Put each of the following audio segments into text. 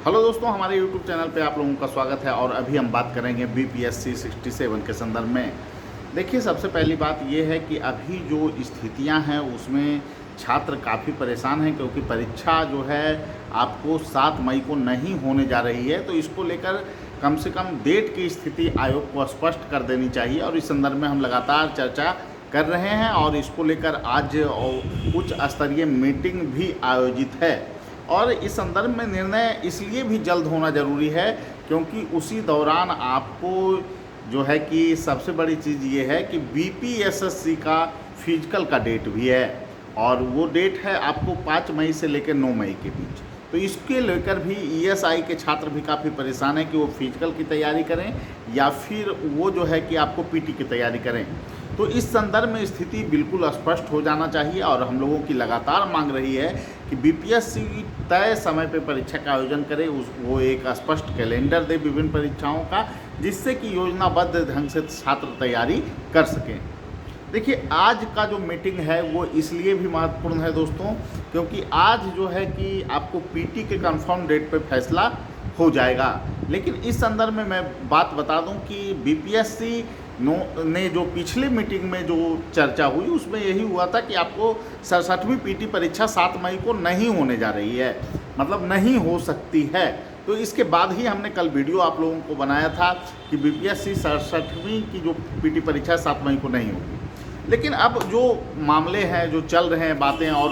Hello दोस्तों, हमारे YouTube channel पे आप लोगों का स्वागत है। और अभी हम बात करेंगे BPSC 67 के संदर्भ में। देखिए, सबसे पहली बात ये है कि अभी जो स्थितियां हैं उसमें छात्र काफ़ी परेशान हैं, क्योंकि परीक्षा जो है आपको 7 मई को नहीं होने जा रही है। तो इसको लेकर कम से कम डेट की स्थिति आयोग को स्पष्ट कर देनी चाहिए, और इस संदर्भ में हम लगातार चर्चा कर रहे हैं। और इसको लेकर आज उच्च स्तरीय मीटिंग भी आयोजित है, और इस संदर्भ में निर्णय इसलिए भी जल्द होना ज़रूरी है क्योंकि उसी दौरान आपको जो है कि सबसे बड़ी चीज़ ये है कि BPSSC का फिजिकल का डेट भी है, और वो डेट है आपको 5 मई से लेकर 9 मई के बीच। तो इसके लेकर भी ESI के छात्र भी काफ़ी परेशान हैं कि वो फिजिकल की तैयारी करें या फिर वो जो है कि आपको PT की तैयारी करें। तो इस संदर्भ में स्थिति बिल्कुल स्पष्ट हो जाना चाहिए, और हम लोगों की लगातार मांग रही है कि BPSC तय समय पर परीक्षा का आयोजन करे, वो एक स्पष्ट कैलेंडर दे विभिन्न परीक्षाओं का, जिससे कि योजनाबद्ध ढंग से छात्र तैयारी कर सकें। देखिए, आज का जो मीटिंग है वो इसलिए भी महत्वपूर्ण है दोस्तों, क्योंकि आज जो है कि आपको PT के कंफर्म डेट पे फैसला हो जाएगा। लेकिन इस संदर्भ में मैं बात बता दूं कि BPSC ने जो पिछले मीटिंग में जो चर्चा हुई उसमें यही हुआ था कि आपको 67वीं PT परीक्षा 7 मई को नहीं होने जा रही है, मतलब नहीं हो सकती है। तो इसके बाद ही हमने कल वीडियो आप लोगों को बनाया था कि BPSC 67वीं की जो PT परीक्षा 7 मई को नहीं होगी। लेकिन अब जो मामले हैं, जो चल रहे हैं बातें, और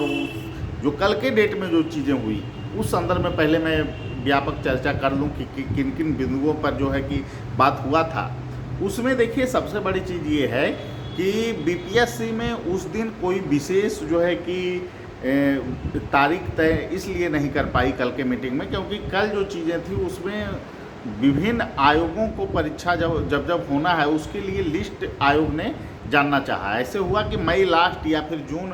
जो कल के डेट में जो चीज़ें हुई उस संदर्भ में पहले मैं व्यापक चर्चा कर लूँ कि किन किन बिंदुओं पर जो है कि बात हुआ था। उसमें देखिए, सबसे बड़ी चीज़ ये है कि BPSC में उस दिन कोई विशेष जो है कि तारीख तय इसलिए नहीं कर पाई कल के मीटिंग में, क्योंकि कल जो चीज़ें थी उसमें विभिन्न आयोगों को परीक्षा जब होना है उसके लिए लिस्ट आयोग ने जानना चाहा। ऐसे हुआ कि मई लास्ट या फिर जून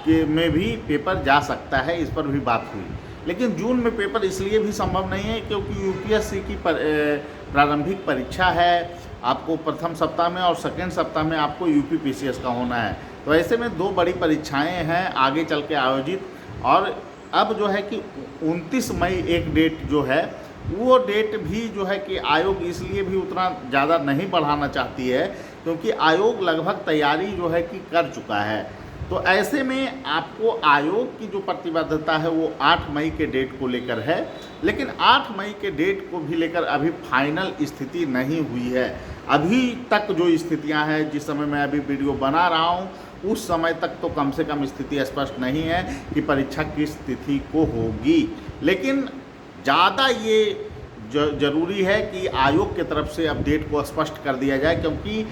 के में भी पेपर जा सकता है, इस पर भी बात हुई। लेकिन जून में पेपर इसलिए भी संभव नहीं है क्योंकि UPSC की प्रारंभिक परीक्षा है, आपको प्रथम सप्ताह में और सेकेंड सप्ताह में आपको UPPCS का होना है। तो ऐसे में 2 बड़ी परीक्षाएं हैं आगे चल के आयोजित। और अब जो है कि 29 मई एक डेट जो है, वो डेट भी जो है कि आयोग इसलिए भी उतना ज़्यादा नहीं बढ़ाना चाहती है क्योंकि आयोग लगभग तैयारी जो है कि कर चुका है। तो ऐसे में आपको आयोग की जो प्रतिबद्धता है वो 8 मई के डेट को लेकर है, लेकिन 8 मई के डेट को भी लेकर अभी फाइनल स्थिति नहीं हुई है। अभी तक जो स्थितियां हैं, जिस समय मैं अभी वीडियो बना रहा हूं, उस समय तक तो कम से कम स्थिति स्पष्ट नहीं है कि परीक्षा किस तिथि को होगी। लेकिन ज़्यादा ये जरूरी है कि आयोग की तरफ से अब डेट को स्पष्ट कर दिया जाए, क्योंकि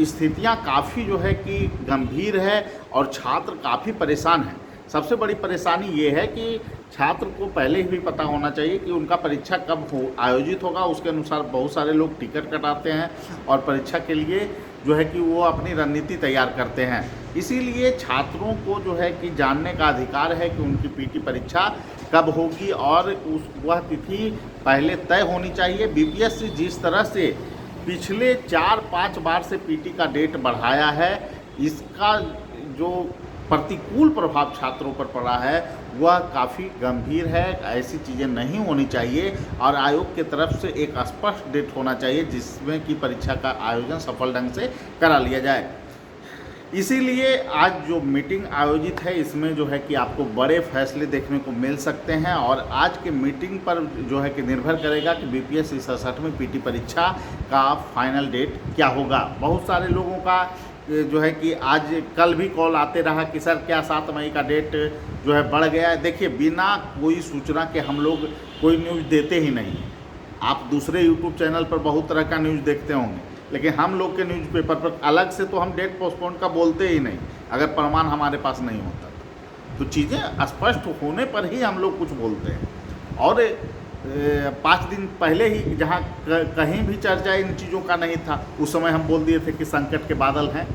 स्थितियां काफ़ी जो है कि गंभीर है और छात्र काफ़ी परेशान हैं। सबसे बड़ी परेशानी ये है कि छात्र को पहले ही भी पता होना चाहिए कि उनका परीक्षा कब आयोजित होगा। उसके अनुसार बहुत सारे लोग टिकट कटाते हैं और परीक्षा के लिए जो है कि वो अपनी रणनीति तैयार करते हैं। इसीलिए छात्रों को जो है कि जानने का अधिकार है कि उनकी PT परीक्षा कब होगी, और वह तिथि पहले तय होनी चाहिए। BPSC जिस तरह से पिछले 4-5 बार से PT का डेट बढ़ाया है, इसका जो प्रतिकूल प्रभाव छात्रों पर पड़ा है वह काफ़ी गंभीर है। ऐसी चीज़ें नहीं होनी चाहिए, और आयोग की तरफ से एक स्पष्ट डेट होना चाहिए जिसमें कि परीक्षा का आयोजन सफल ढंग से करा लिया जाए। इसीलिए आज जो मीटिंग आयोजित है इसमें जो है कि आपको बड़े फैसले देखने को मिल सकते हैं, और आज के मीटिंग पर जो है कि निर्भर करेगा कि BPSC 67वीं PT परीक्षा का फाइनल डेट क्या होगा। बहुत सारे लोगों का जो है कि आज कल भी कॉल आते रहा कि सर क्या 7 मई का डेट जो है बढ़ गया है। देखिए, बिना कोई सूचना के हम लोग कोई न्यूज़ देते ही नहीं हैं। आप दूसरे YouTube चैनल पर बहुत तरह का न्यूज़ देखते होंगे, लेकिन हम लोग के न्यूज़पेपर पर अलग से तो हम डेट पोस्टपोन का बोलते ही नहीं, अगर प्रमाण हमारे पास नहीं होता तो चीज़ें स्पष्ट होने पर ही हम लोग कुछ बोलते हैं। और 5 दिन पहले ही जहाँ कहीं भी चर्चा इन चीज़ों का नहीं था, उस समय हम बोल दिए थे कि संकट के बादल हैं,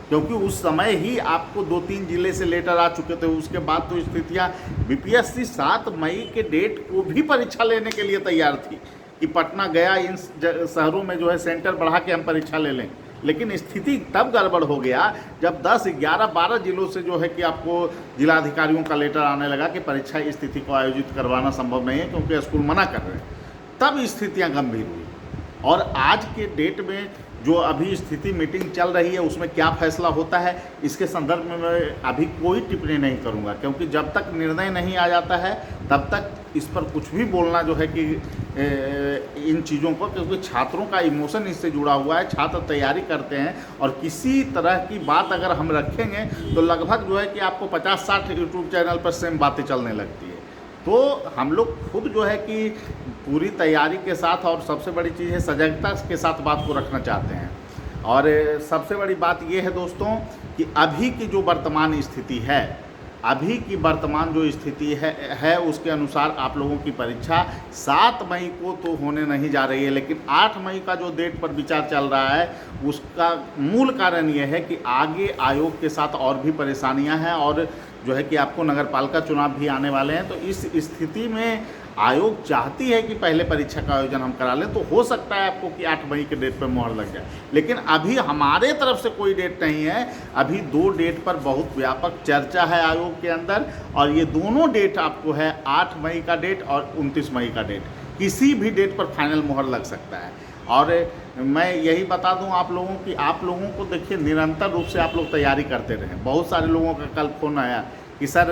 क्योंकि उस समय ही आपको 2-3 जिले से लेटर आ चुके थे। उसके बाद तो स्थितियाँ BPSC 7 मई के डेट को भी परीक्षा लेने के लिए तैयार थी कि पटना गया इन शहरों में जो है सेंटर बढ़ा के हम परीक्षा ले लें। लेकिन स्थिति तब गड़बड़ हो गया जब 10, 11, 12 जिलों से जो है कि आपको जिलाधिकारियों का लेटर आने लगा कि परीक्षा इस तिथि को आयोजित करवाना संभव नहीं है क्योंकि स्कूल मना कर रहे हैं। तब स्थितियाँ गंभीर हुई और आज के डेट में जो अभी स्थिति मीटिंग चल रही है उसमें क्या फैसला होता है इसके संदर्भ में मैं अभी कोई टिप्पणी नहीं करूंगा, क्योंकि जब तक निर्णय नहीं आ जाता है तब तक इस पर कुछ भी बोलना जो है कि इन चीज़ों को, क्योंकि छात्रों का इमोशन इससे जुड़ा हुआ है। छात्र तैयारी करते हैं और किसी तरह की बात अगर हम रखेंगे तो लगभग जो है कि आपको 50-60 यूट्यूब चैनल पर सेम बातें चलने लगती है। तो हम लोग खुद जो है कि पूरी तैयारी के साथ और सबसे बड़ी चीज़ है सजगता के साथ बात को रखना चाहते हैं। और सबसे बड़ी बात ये है दोस्तों कि अभी की जो वर्तमान स्थिति है, अभी की वर्तमान जो स्थिति है उसके अनुसार आप लोगों की परीक्षा 7 मई को तो होने नहीं जा रही है, लेकिन 8 मई का जो डेट पर विचार चल रहा है उसका मूल कारण ये है कि आगे आयोग के साथ और भी परेशानियां हैं और जो है कि आपको नगर पालिका चुनाव भी आने वाले हैं। तो इस स्थिति में आयोग चाहती है कि पहले परीक्षा का आयोजन हम करा लें। तो हो सकता है आपको कि 8 मई के डेट पर मोहर लग जाए, लेकिन अभी हमारे तरफ से कोई डेट नहीं है। अभी 2 डेट पर बहुत व्यापक चर्चा है आयोग के अंदर और ये दोनों डेट आपको है 8 मई का डेट और 29 मई का डेट। किसी भी डेट पर फाइनल मोहर लग सकता है। और मैं यही बता दूं आप लोगों की, आप लोगों को देखिए निरंतर रूप से आप लोग तैयारी करते रहें। बहुत सारे लोगों का कल फोन आया कि सर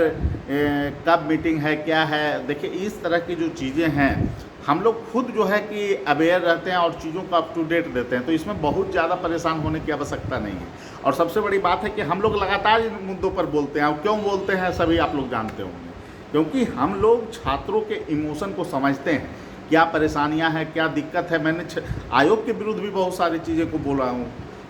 कब मीटिंग है, क्या है। देखिए इस तरह की जो चीज़ें हैं हम लोग खुद जो है कि अवेयर रहते हैं और चीज़ों को अप टू डेट देते हैं, तो इसमें बहुत ज़्यादा परेशान होने की आवश्यकता नहीं है। और सबसे बड़ी बात है कि हम लोग लगातार इन मुद्दों पर बोलते हैं। और क्यों बोलते हैं सभी आप लोग जानते होंगे, क्योंकि हम लोग छात्रों के इमोशन को समझते हैं, क्या परेशानियां हैं, क्या दिक्कत है। मैंने आयोग के विरुद्ध भी बहुत सारी चीज़ें को बोला हूँ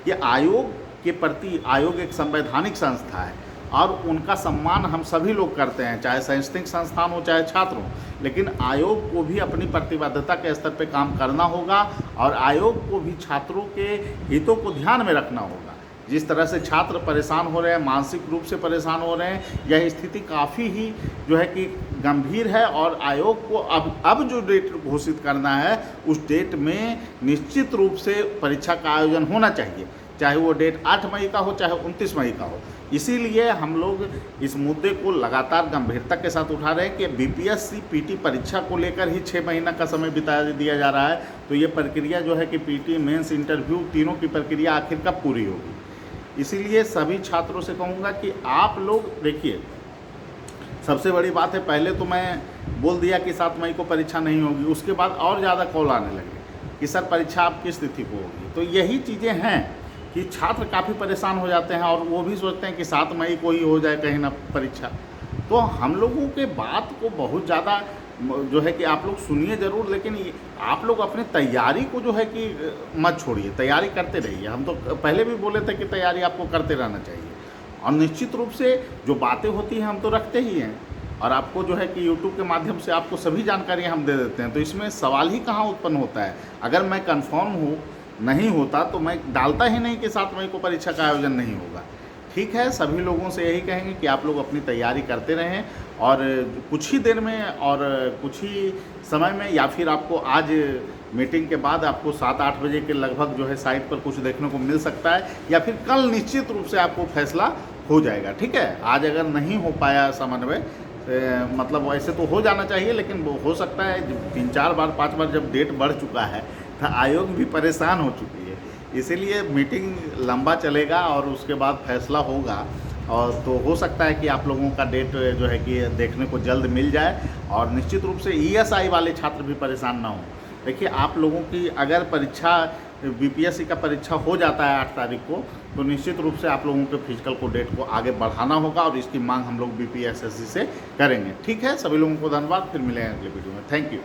कि आयोग के प्रति, आयोग एक संवैधानिक संस्था है और उनका सम्मान हम सभी लोग करते हैं, चाहे शैक्षणिक संस्थान हो चाहे छात्र हो। लेकिन आयोग को भी अपनी प्रतिबद्धता के स्तर पर काम करना होगा और आयोग को भी छात्रों के हितों को ध्यान में रखना होगा। जिस तरह से छात्र परेशान हो रहे हैं, मानसिक रूप से परेशान हो रहे हैं, यह स्थिति काफ़ी ही जो है कि गंभीर है। और आयोग को अब जो डेट घोषित करना है उस डेट में निश्चित रूप से परीक्षा का आयोजन होना चाहिए, चाहे वो डेट 8 मई का हो चाहे 29 मई का हो। इसीलिए हम लोग इस मुद्दे को लगातार गंभीरता के साथ उठा रहे हैं कि बीपीएससी पीटी परीक्षा को लेकर ही 6 महीना का समय बिता दिया जा रहा है। तो ये प्रक्रिया जो है कि पीटी, मेंस, इंटरव्यू तीनों की प्रक्रिया आखिर कब पूरी होगी। इसीलिए सभी छात्रों से कहूँगा कि आप लोग देखिए, सबसे बड़ी बात है, पहले तो मैं बोल दिया कि 7 मई को परीक्षा नहीं होगी, उसके बाद और ज़्यादा कॉल आने लगे कि सर परीक्षा आप किस तिथि को होगी। तो यही चीज़ें हैं कि छात्र काफ़ी परेशान हो जाते हैं और वो भी सोचते हैं कि 7 मई को ही हो जाए कहीं ना परीक्षा। तो हम लोगों के बात को बहुत ज़्यादा जो है कि आप लोग सुनिए ज़रूर, लेकिन आप लोग अपनी तैयारी को जो है कि मत छोड़िए, तैयारी करते रहिए। हम तो पहले भी बोले थे कि तैयारी आपको करते रहना चाहिए और निश्चित रूप से जो बातें होती हैं हम तो रखते ही हैं और आपको जो है कि यूट्यूब के माध्यम से आपको सभी जानकारियाँ हम दे देते हैं। तो इसमें सवाल ही कहाँ उत्पन्न होता है। अगर मैं कन्फर्म हूँ नहीं होता तो मैं डालता ही नहीं कि 7 मई को परीक्षा का आयोजन नहीं होगा। ठीक है, सभी लोगों से यही कहेंगे कि आप लोग अपनी तैयारी करते रहें और कुछ ही देर में और कुछ ही समय में या फिर आपको आज मीटिंग के बाद आपको 7-8 बजे के लगभग जो है साइट पर कुछ देखने को मिल सकता है या फिर कल निश्चित रूप से आपको फैसला हो जाएगा। ठीक है, आज अगर नहीं हो पाया समन्वय, मतलब वैसे तो हो जाना चाहिए, लेकिन वो हो सकता है 3-4 बार 5 बार जब डेट बढ़ चुका है तो आयोग भी परेशान हो चुकी है। इसीलिए मीटिंग लंबा चलेगा और उसके बाद फैसला होगा। और तो हो सकता है कि आप लोगों का डेट जो है कि देखने को जल्द मिल जाए और निश्चित रूप से ईएसआई वाले छात्र भी परेशान ना हों। देखिए आप लोगों की अगर परीक्षा बीपीएससी का परीक्षा हो जाता है 8 तारीख को, तो निश्चित रूप से आप लोगों के फिजिकल को डेट को आगे बढ़ाना होगा और इसकी मांग हम लोग बीपीएससी से करेंगे। ठीक है, सभी लोगों को धन्यवाद, फिर मिलेंगे अगले वीडियो में। Thank you.